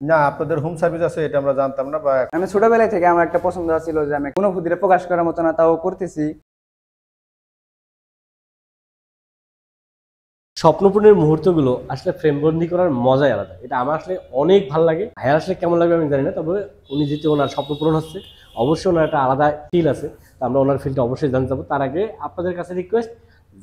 না, আপনাদের home service আছে এটা আমরা জানতাম না। বা আমি ছোটবেলায় থেকে আমার একটা পছন্দ ছিল যে আমি অনুভূতিটা প্রকাশ করার মতো না, তাও করতেছি। স্বপ্নপূরণের মুহূর্তগুলো আসলে ফ্রেমবন্দি করার মজাই আলাদা। এটা আমার আসলে অনেক ভালো লাগে। ভাইয়া আসলে কেমন লাগবে আমি জানি না, তবে উনি যেহেতু ওনার স্বপ্ন পূরণ হচ্ছে, অবশ্যই ওনার একটা আলাদা ফিল আছে। তো আমরা ওনার ফিলটা অবশ্যই জানতে চাবো। তার আগে আপনাদের কাছে রিকোয়েস্ট,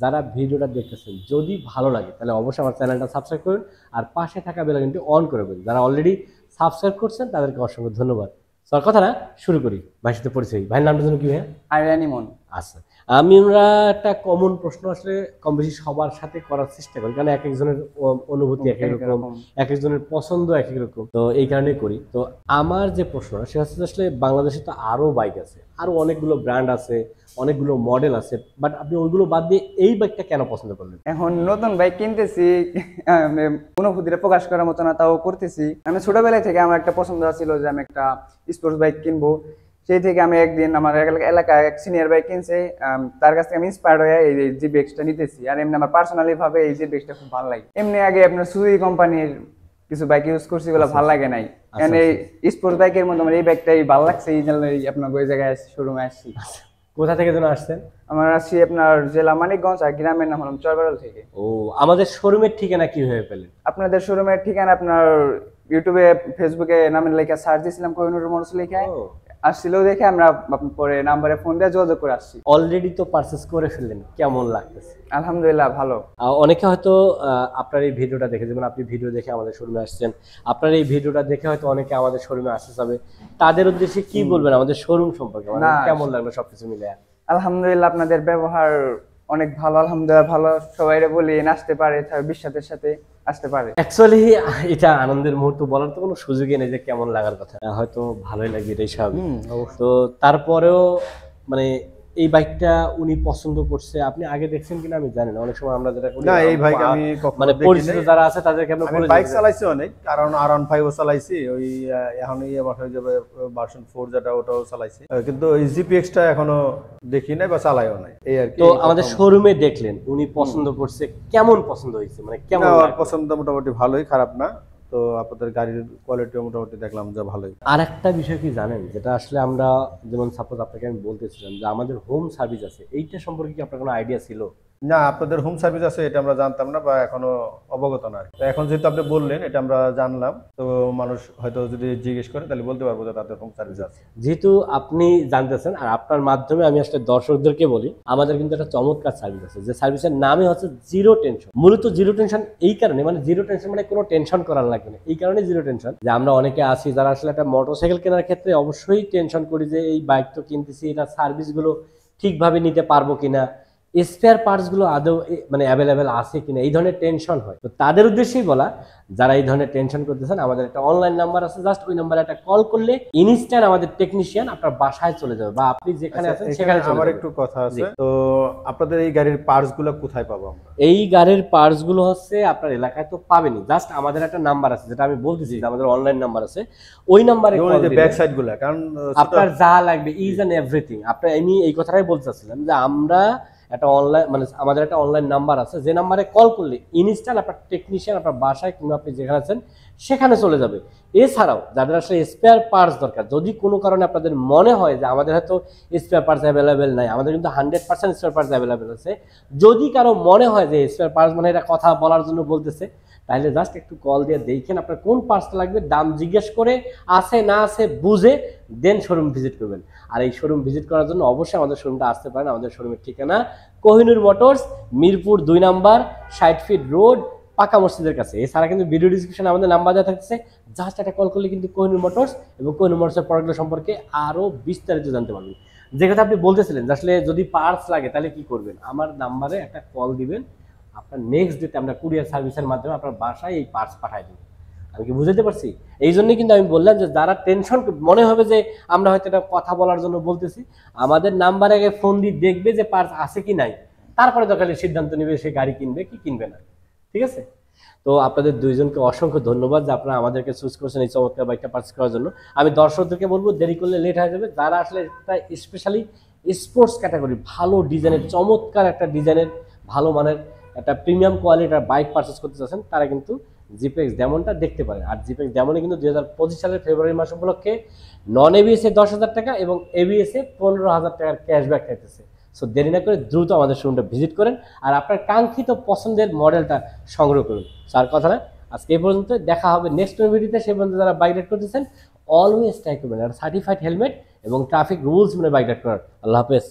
যারা ভিডিওটা দেখতেছেন যদি ভালো লাগে তাহলে অবশ্যই আমার চ্যানেলটা সাবস্ক্রাইব করুন আর পাশে থাকা বেল আইকনটি অন করে দেবেন। যারা অলরেডি সাবস্ক্রাইব করছেন তাদেরকে অসংখ্য ধন্যবাদ। স্যার কথা না শুরু করি, ভাইয়ের সাথে পরিচয়। ভাইয়ের নামটা যেন কি ভাইয়া? আরিয়ান ইমন। আচ্ছা, আমরা একটা কমন প্রশ্ন আসলে কম বেশি সবার সাথে করার চেষ্টা করি, কারণ এক একজনের অনুভূতি এক এক রকম, এক একজনের পছন্দ এক এক রকম, তো এই কারণে করি। তো আমার যে প্রশ্নটা সেটা হচ্ছে আসলে বাংলাদেশে তো আরো বাইক আছে, আরো অনেকগুলো ব্র্যান্ড আছে, অনেকগুলো মডেল আছে, বাট আপনি ওইগুলো বাদ দিয়ে এই বাইকটা কেন পছন্দ করলেন? এখন নতুন বাইক কিনতেছি, অনুভূতিটা প্রকাশ করার মতো না, তাও করতেছি। আমি ছোটবেলায় থেকে আমার একটা পছন্দ ছিল যে আমি একটা স্পোর্টস বাইক কিনবো। সেই থেকে আমি একদিন আমার এলাকায় এক সিনিয়র বাইক কিনছে, তার কাছ থেকে আমি ইন্সপায়ার্ড হয়ে এই জিবিএক্সটা নিতেছি। আর এমনি আমার পার্সোনালি ভাবে এই জিবিএক্সটা খুব ভালো লাগে। এমনি আগে আপনার সুজুকি কোম্পানির কিছু বাইক ইউজ করছি, ওগুলো ভালো লাগে নাই। কারণ এই স্পোর্টস বাইকের মধ্যে আমার এই বাইকটাই ভালো লাগছে, এই জন্য আপনার ওই জায়গায় শোরুমে আসছি। কোথা থেকে যেন আসছেন? আমার আসছি আপনার জেলা মানিকগঞ্জ, আর গ্রামের নাম হলাম চরবারল থেকে। ও, আমাদের শোরুমের ঠিকানা কি হয়ে পেলেন? আপনাদের শোরুমের ঠিকানা আপনার ইউটিউবে ফেসবুকে নামের লেখা সার্চ দিয়েছিলাম, কোহিনুর মোটরস লেখা আসছিল, দেখে আমরা পরে নাম্বারে ফোন দিয়ে যোগাযোগ করে আসছি। অলরেডি তো পারচেজ করে ফেললেন, কেমন লাগতেছে? আলহামদুলিল্লাহ ভালো। অনেকে হয়তো আপনার এই ভিডিওটা দেখে, যেমন আপনি ভিডিও দেখে আমাদের শোরুমে আসছেন, আপনার এই ভিডিওটা দেখে হয়তো অনেকে আমাদের শোরুমে আসতে যাবে, তাদের উদ্দেশ্যে কি বলবেন আমাদের শোরুম সম্পর্কে? মানে কেমন লাগলো সবকিছু মিলে? আলহামদুলিল্লাহ আপনাদের ব্যবহার অনেক ভালো, আলহামদুলিল্লাহ ভালো। সবাইরে বলি আসতে পারে, বিশ্বাসের সাথে আসতে পারে। অ্যাকচুয়ালি এটা আনন্দের মুহূর্ত, বলার তো কোনো সুযোগই নেই যে কেমন লাগার কথা, হয়তো ভালোই লাগবে এটাই স্বাভাবিক। তো তারপরেও মানে এই বাইকটা উনি পছন্দ করছে, আপনি আগে দেখছেন কিনা আমি জানি না। অনেক সময় আমরা যেটা করি না, এই বাইক আমি কখনো মানে দেখিনি। পরিচিত যারা আছে তাদেরকে আমরা বলে বাইক চালাইছি অনেক, কারণ R15 ও চালাইছি, ওই এখন হয়ে যাবে ভার্সন 4 যেটা, ওটাও চালাইছি, কিন্তু ওই জিপিএক্স টা এখনো দেখি নাই বা চালাইও নাই, এই আর কি। তো আমাদের শোরুমে দেখলেন, উনি পছন্দ করছে, কেমন পছন্দ হয়েছে? মানে কেমন পছন্দ? মোটামুটি ভালোই, খারাপ না। তো আপনাদের গাড়ির কোয়ালিটিও মোটামুটি দেখলাম যে ভালোই। আর একটা বিষয় কি জানেন, যেটা আসলে আমরা, যেমন সাপোজ আপনাকে আমি বলতেছিলাম যে আমাদের হোম সার্ভিস আছে, এইটা সম্পর্কে কি আপনার কোনো আইডিয়া ছিল? না, আপনাদের হোম সার্ভিস আছে এটা আমরা জানতাম না, বা এখনো অবগত না। তো এখন যেহেতু আপনি বললেন, এটা আমরা জানলাম, তো মানুষ হয়তো যদি জিজ্ঞেস করে তাহলে বলতে পারবো যে তাদের হোম সার্ভিস আছে। যেহেতু আপনি জানতেছেন আর আপনার মাধ্যমে আমি আসলে দর্শকদেরকে বলি, আমাদের কিন্তু একটা চমৎকার সার্ভিস আছে, যে সার্ভিসের নামে হচ্ছে জিরো টেনশন। মূলত জিরো টেনশন এই কারণে, মানে জিরো টেনশন মানে কোনো টেনশন করার লাগবে না, এই কারণে জিরো টেনশন যে আমরা অনেকে আছি যারা আসলে একটা মোটরসাইকেল কেনার ক্ষেত্রে অবশ্যই টেনশন করি যে এই বাইক তো কিনতেছি, এটা সার্ভিসগুলো ঠিকভাবে নিতে পারবো কিনা, স্পেয়ার পার্টসগুলো আদৌ মানে অ্যাভেলেবেল আছে কিনা, এই ধরনের টেনশন হয়। তো তাদের উদ্দেশ্যেই বলা, যারা এই ধরনের টেনশন করতেছেন, আমাদের একটা অনলাইন নাম্বার আছে, জাস্ট ওই নাম্বারে একটা কল করলে ইনস্ট্যান্ট আমাদের টেকনিশিয়ান আপনার বাসায় চলে যাবে, বা আপনি যেখানে আছেন সেখানে চলে যাবে। আমার একটু কথা আছে, তো আপনাদের এই গাড়ির পার্টস গুলো কোথায় পাবো আমরা? এই গাড়ির পার্টস গুলো হচ্ছে আপনার এলাকায় তো পাবেনি, জাস্ট আমাদের একটা নাম্বার আছে, যেটা আমি বলতেছি যে আমাদের অনলাইন নাম্বার আছে, ওই নাম্বারে কল দিলে ব্যাক সাইড গুলো, কারণ আপনার যা লাগবে ইজ এন্ড এভরিথিং। আপনার আমি এই কথাটাই বলতে চাচ্ছিলাম যে আমরা একটা অনলাইন, মানে আমাদের একটা অনলাইন নাম্বার আছে, যে নাম্বারে কল করলে ইনস্ট্যান্ট আপনার টেকনিশিয়ান আপনার বাসায় কিংবা আপনি যেখানে আছেন সেখানে চলে যাবে। এছাড়াও যাদের আসলে স্পেয়ার পার্টস দরকার, যদি কোনো কারণে আপনাদের মনে হয় যে আমাদের হয়তো স্পেয়ার পার্টস অ্যাভেলেবেল নাই, আমাদের কিন্তু 100% স্পেয়ার পার্টস অ্যাভেলেবেল আছে। যদি কারো মনে হয় যে স্পেয়ার পার্টস মানে এটা কথা বলার জন্য বলতেছে, তাহলে জাস্ট একটু কল দিয়ে দেখেন আপনার কোন পার্টসটা লাগবে, দাম জিজ্ঞেস করে আছে না আছে বুঝে দেন শোরুম ভিজিট করবেন। আর এই শোরুম ভিজিট করার জন্য অবশ্যই আমাদের শোরুমটা আসতে পারেন। আমাদের শোরুমের ঠিকানা Kohinoor motors, Mirpur 2 number, 60 fit road, পাকা মসজিদের কাছে। এছাড়া কিন্তু ভিডিও ডিসক্রিপশনে আমাদের নাম্বার দেওয়া থাকছে, জাস্ট একটা কল করলে কিন্তু কোহিনুর মোটরস এবং কোহিনুর মোটরসের প্রোডাক্টগুলো সম্পর্কে আরও বিস্তারিত জানতে পারবেন। যে কথা আপনি বলতেছিলেন যে আসলে যদি পার্টস লাগে তাহলে কি করবেন, আমার নাম্বারে একটা কল দিবেন, আপনার নেক্সট ডেতে আমরা কুরিয়ার সার্ভিসের মাধ্যমে আপনার বাসায় এই পার্টস পাঠাই দেবো। আমি কি বুঝাতে পারছি? এই জন্যই কিন্তু আমি বললাম যে যারা টেনশন মনে হবে যে আমরা হয়তো এটা কথা বলার জন্য বলতেছি, আমাদের নাম্বারে আগে ফোন দিয়ে দেখবে যে পার্টস আছে কি নাই, তারপরে দরকার সিদ্ধান্ত নেবে সে গাড়ি কিনবে কি কিনবে না। ঠিক আছে? তো আপনাদের দুইজনকে অসংখ্য ধন্যবাদ যে আপনারা আমাদেরকে চুজ করছেন এই চমৎকার বাইকটা পারচেজ করার জন্য। আমি দর্শকদেরকে বলবো দেরি করলে লেট হয়ে যাবে। যারা আসলে স্পেশালি স্পোর্টস ক্যাটাগরি, ভালো ডিজাইনের, চমৎকার একটা ডিজাইনের, ভালো মানের একটা প্রিমিয়াম কোয়ালিটির বাইক পারচেজ করতে চাচ্ছেন, তারা কিন্তু জিপেক্স ডেমনটা দেখতে পারেন। আর জিপেক্স ডেমনে কিন্তু 2025 সালের ফেব্রুয়ারি মাস উপলক্ষে নন এবিএস এ 10,000 টাকা এবং এবিএস এ 15,000 টাকার ক্যাশব্যাক থাকতেছে। সো দেরি না করে দ্রুত আমাদের শোরুমটা ভিজিট করেন আর আপনার কাঙ্ক্ষিত পছন্দের মডেলটা সংগ্রহ করুন। আর কথা না, আজকে এই পর্যন্ত, দেখা হবে নেক্সট ভিডিওতে। সে পর্যন্ত যারা বাইক রাইড করতেছেন অলওয়েজ ট্রাই করবেন আর সার্টিফাইড হেলমেট এবং ট্রাফিক রুলস মেনে বাইক রাইড করার। আল্লাহ হাফেজ।